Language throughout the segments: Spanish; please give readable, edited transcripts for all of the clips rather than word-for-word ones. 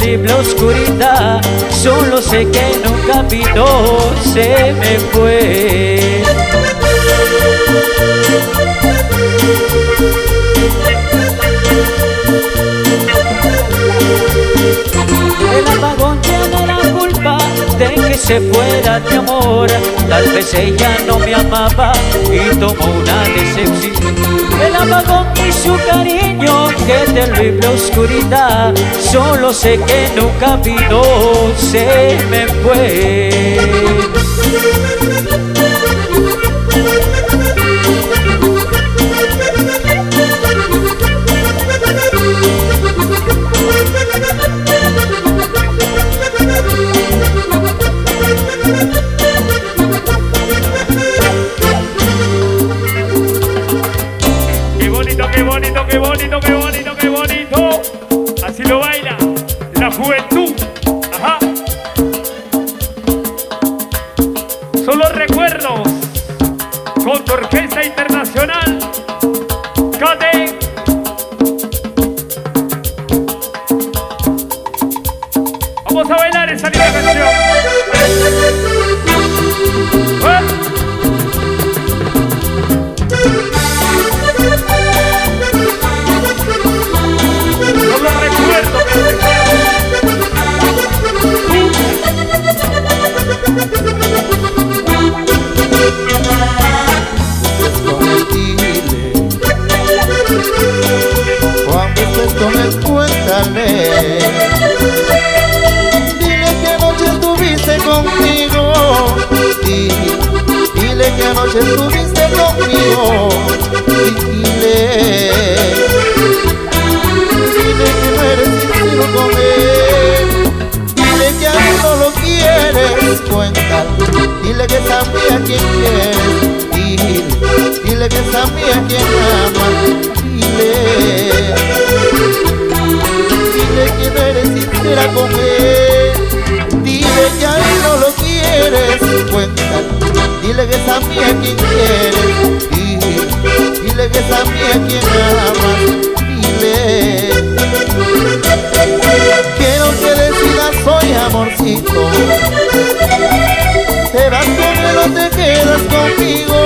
terrible oscuridad. Solo sé que nunca vino, se me fue. El apagón tiene la culpa de que se fuera mi amor. Tal vez ella no me amaba y tomó una decepción. El apagón y su cariño, qué terrible oscuridad. Solo sé que nunca vino, se me fue. Qué bonito, qué bonito, qué bonito, qué bonito. Así lo baila la juventud. Ajá. Son los recuerdos con tu orquesta internacional. Cate. Vamos a bailar esa linda canción. Con él, cuéntale. Dile que anoche estuviste conmigo. Dile que anoche estuviste conmigo. Dile que no eres sincero con él. Dile que a mí no lo quieres. Cuéntale. Dile que es a mí a quien quieres. Dile que es a mí a quien amas. Dile que no eres sincera con él. Dile que a él no lo quieres. Cuéntale. Dile que es a mí a quien quieres. Dile que es a mí a quien amas. Dile. Quiero que decidas hoy, amorcito. ¿Te vas con él o te quedas conmigo?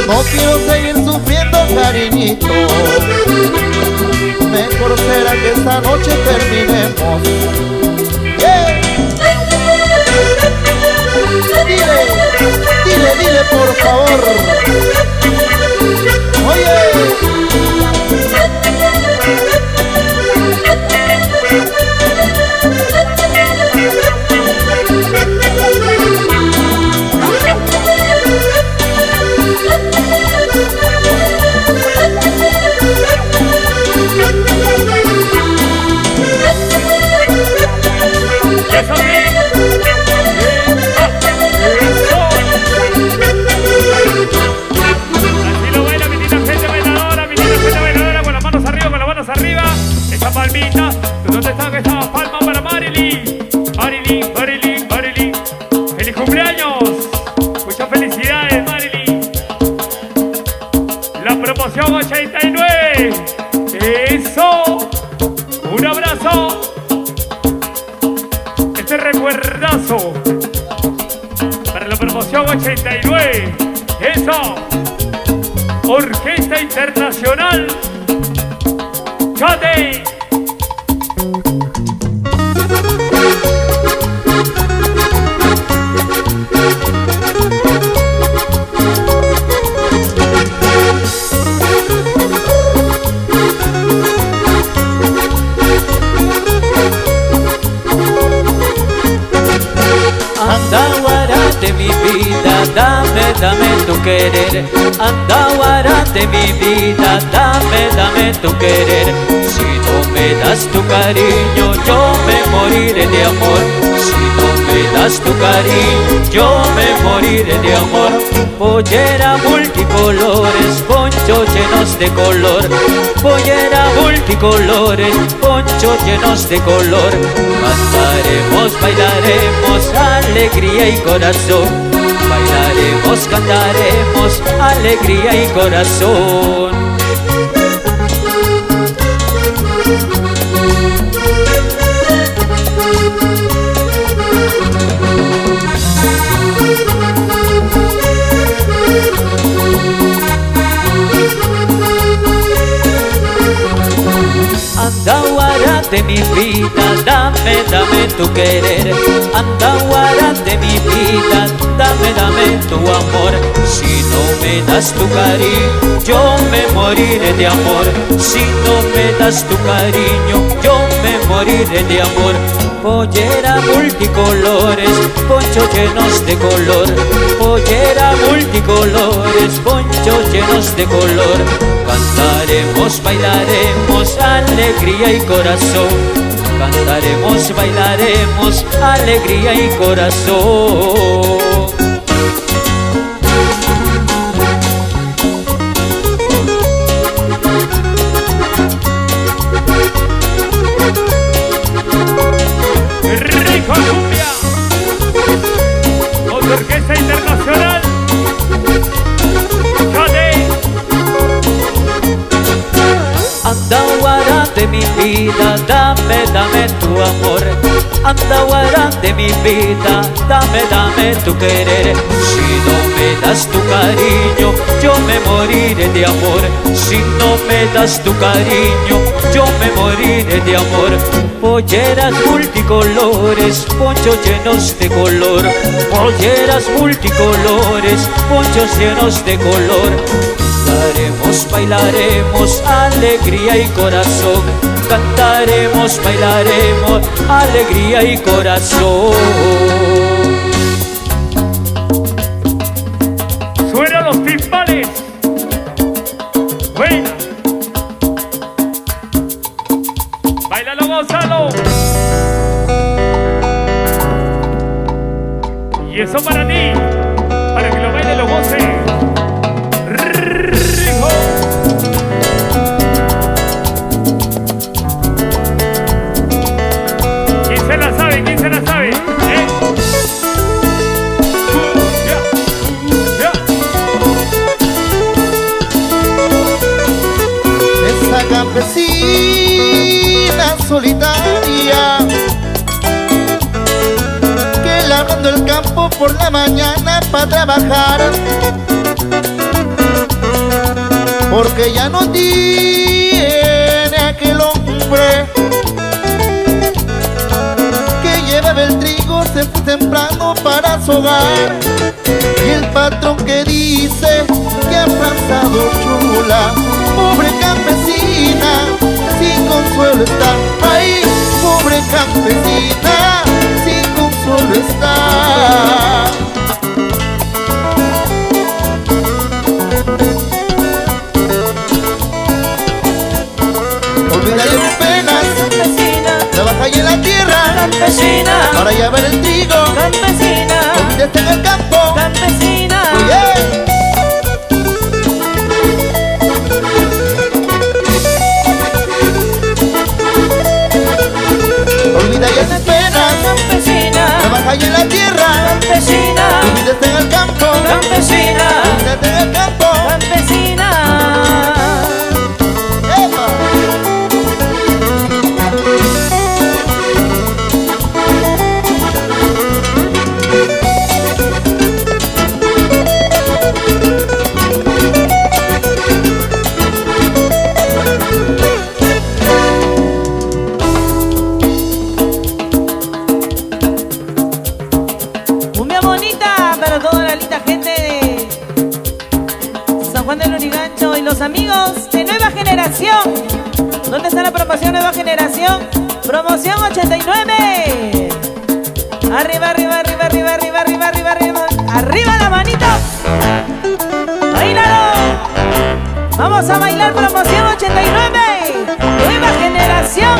No quiero seguir sufriendo, cariñito. Mejor será que esta noche terminemos. Yeah. Dile por favor. Oye. Promoción 89. Eso. Un abrazo. Este recuerdazo para la promoción 89. Eso. Orquesta Internacional. Cate. Andahuara de mi vida, dame tu querer. Andahuara de mi vida, dame tu querer. Si no me das tu cariño, yo me moriré de amor. Si no me das tu cariño, yo me moriré de amor. Pollera multicolores, ponchos llenos de color. Pollera multicolores, ponchos llenos de color. Cantaremos, bailaremos, alegría y corazón. Bailaremos, cantaremos, alegría y corazón. Anda guara de mi vida, dame, dame tu querer. Anda guara de mi vida, dame, dame tu amor. Si no me das tu cariño, yo me moriré de amor. Si no me das tu cariño, yo me moriré de amor. Pollera multicolores, ponchos llenos de color. Pollera multicolores, ponchos llenos de color. Cantaremos, bailaremos, alegría y corazón. Cantaremos, bailaremos, alegría y corazón. Rico Cumbia, otra orquesta internacional. Cade. Anda guara de mi vida, dame, dame tu amor. Anda guara de mi vida, dame, dame tu querer. Si no me das tu cariño, yo me moriré de amor. Si no me das tu cariño, yo me moriré de amor. Polleras multicolores, ponchos llenos de color. Polleras multicolores, ponchos llenos de color. Cantaremos, bailaremos, alegría y corazón. Cantaremos, bailaremos, alegría y corazón. Suenan los timbales. Buena. Báilalo, gózalo. Y eso para ti, para que lo baile, lo goce. Rico. ¿Quién se la sabe? ¿Quién se la sabe? Esa campesina solitaria que labrando el campo por la mañana para trabajar, porque ya no tiene aquel hombre que llevaba el trigo, se fue temprano para su hogar. Y el patrón que dice que ha pasado chula, pobre campesina, sin consuelo está. Ay, pobre campesina, sin consuelo está. Olvida las penas, Campesina, trabaja ahí en la tierra, campesina, para llevar el trigo, campesina, olvídate en el campo. campesina. Oye, olvida ya las penas, Campesina, trabaja ahí en la tierra, campesina, olvídate en el campo, campesina, olvídate en el campo. campesina. ¡Epa! Cumbia bonita para toda la linda gente de San Juan del Lurigancho y los amigos de Nueva Generación. ¿Dónde está la promoción Nueva Generación? Promoción 89. Arriba, arriba, arriba, arriba, arriba, arriba, arriba, arriba. Arriba las manitos. ¡Bailalo! Vamos a bailar promoción 89. Nueva Generación.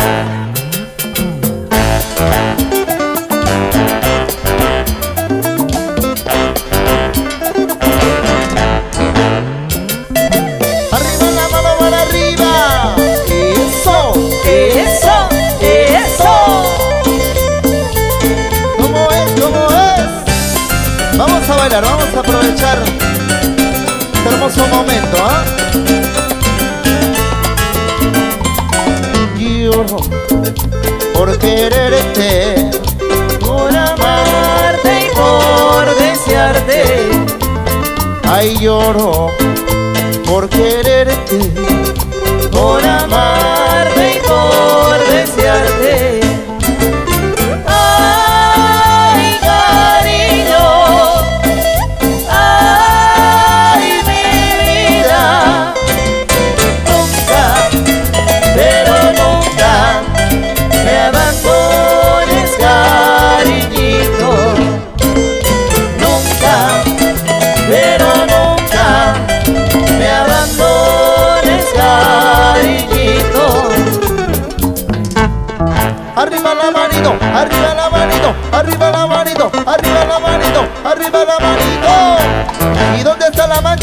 Arriba la mano para arriba. Eso. Eso, eso. ¿Cómo es? ¿Cómo es? Vamos a bailar, vamos a aprovechar este hermoso momento, ¿ah? Lloro por quererte, Por amarte y por desearte. ay lloro por quererte, Por amarte y por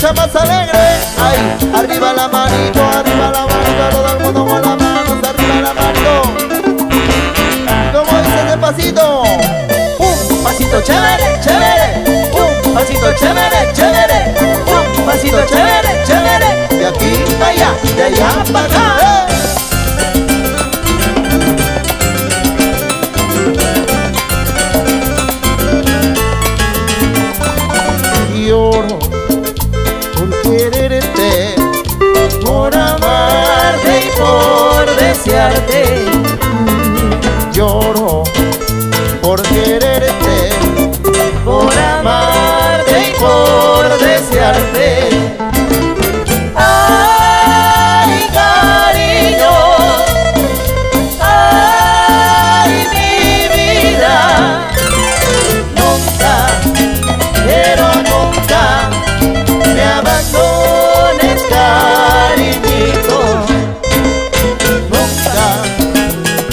marcha más alegre. Ay, arriba la manito, todo el mundo con las manos, arriba la manito. ¿Cómo dice ese pasito? Un pasito chévere, chévere. Un pasito chévere, chévere. Un pasito chévere, chévere. De aquí para allá, de allá para acá. Lloro por quererte, por amarte y por desearte. Lloro por quererte, por amarte y por desearte. Ay, cariño, ay, mi vida, nunca, pero nunca me abandones, cariñito. Nunca,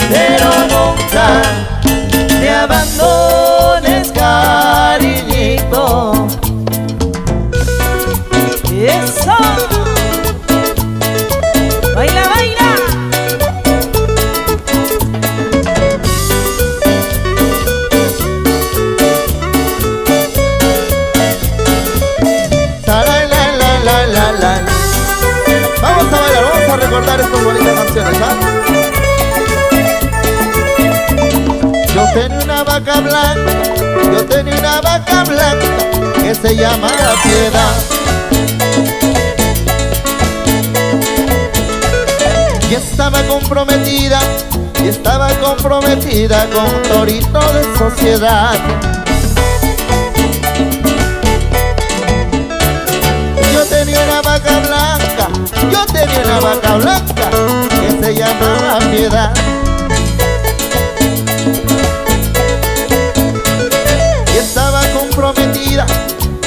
pero nunca me abandones, cariñito. ¡Eso! ¡Baila, baila! La. Vamos a bailar, vamos a recordar estas bonitas canciones, ¿ah? Yo tenía una vaca blanca que se llamaba Piedad. Y estaba comprometida con un torito de sociedad. Yo tenía una vaca blanca que se llamaba Piedad.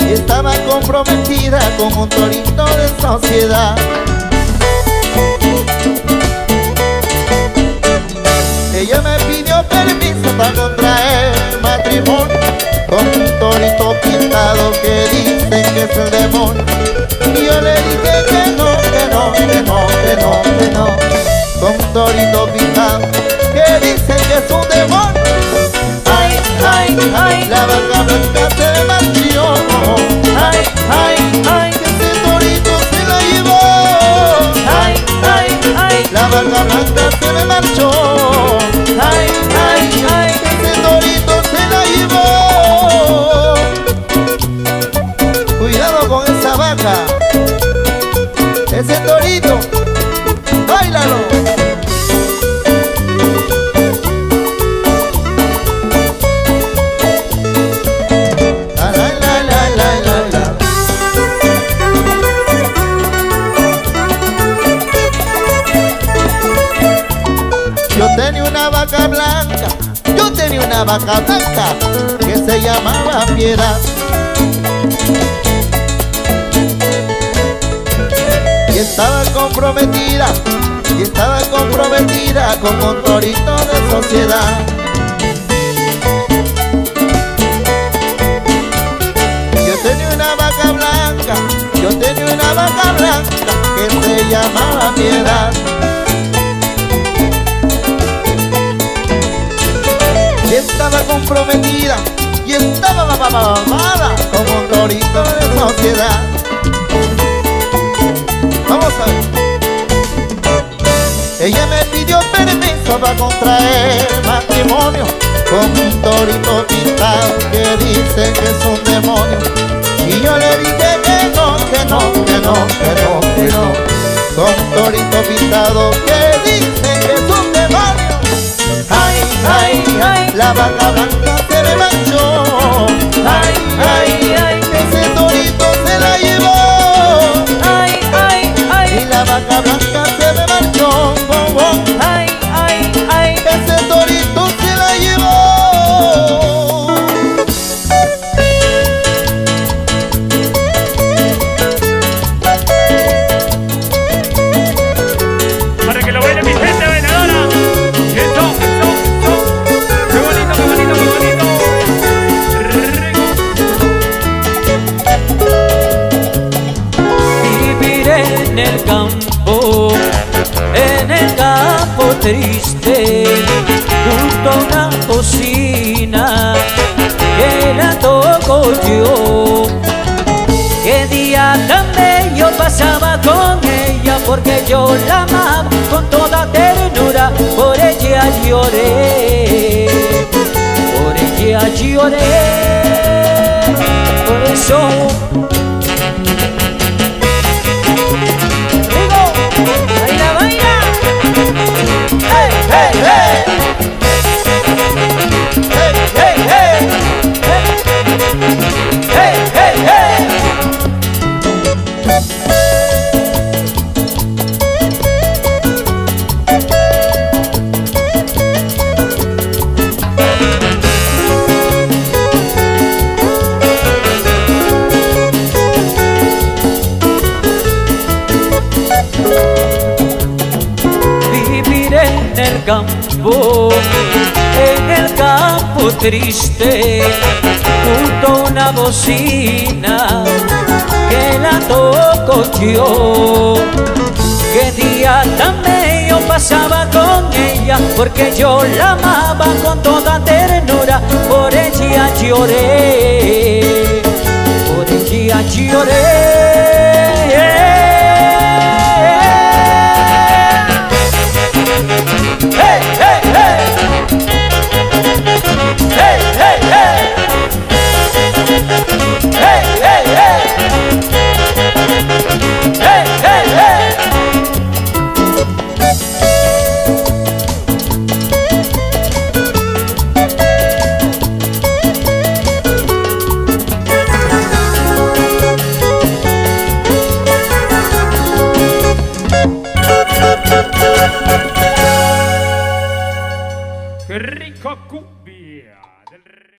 Y estaba comprometida con un torito de sociedad. Ella me pidió permiso para contraer matrimonio con un torito pintado que dicen que es el demonio. Y yo le dije que no, con un torito pintado que dicen que es un demonio. Ay, ay, ay, la vaca blanca se marchó. Ay, ay, ay, que ese torito se la llevó. Ay, ay, ay, la vaca blanca se me marchó. Ay, ay, ay, que ese torito se la llevó. Cuidado con esa vaca, ese torito, báilalo. Yo tenía una vaca blanca que se llamaba Piedad. Y estaba comprometida con un torito de sociedad. Yo tenía una vaca blanca que se llamaba Piedad. Y estaba comprometida y estaba mamada con un torito de sociedad. Vamos a ver. Ella me pidió permiso para contraer matrimonio con un torito pintado que dice que es un demonio. Y yo le dije que no, con un torito pintado que dice que es un demonio. Ay, ay, ay, la vaca blanca se me manchó. Ay, ay, ay, ese torito se la llevó. Ay, ay, ay, y la vaca blanca se me marchó. ay, ay, ay, Ese torito se la llevó. Para que lo baile mi gente bailadora. Eso. Qué bonito, qué bonito. campo triste, junto a una cocina que la toco yo. Qué día tan bello pasaba con ella, porque yo la amaba con toda ternura. Por ella lloré, por ella lloré. Por eso digo, baila, baila. Hey, hey, hey. Hey, hey, hey. Hey, hey, hey. vivir en el campo triste, junto a una bocina que la toco yo. Qué día tan bello pasaba con ella, porque yo la amaba con toda ternura. Por ella lloré, por ella lloré. Hey, hey.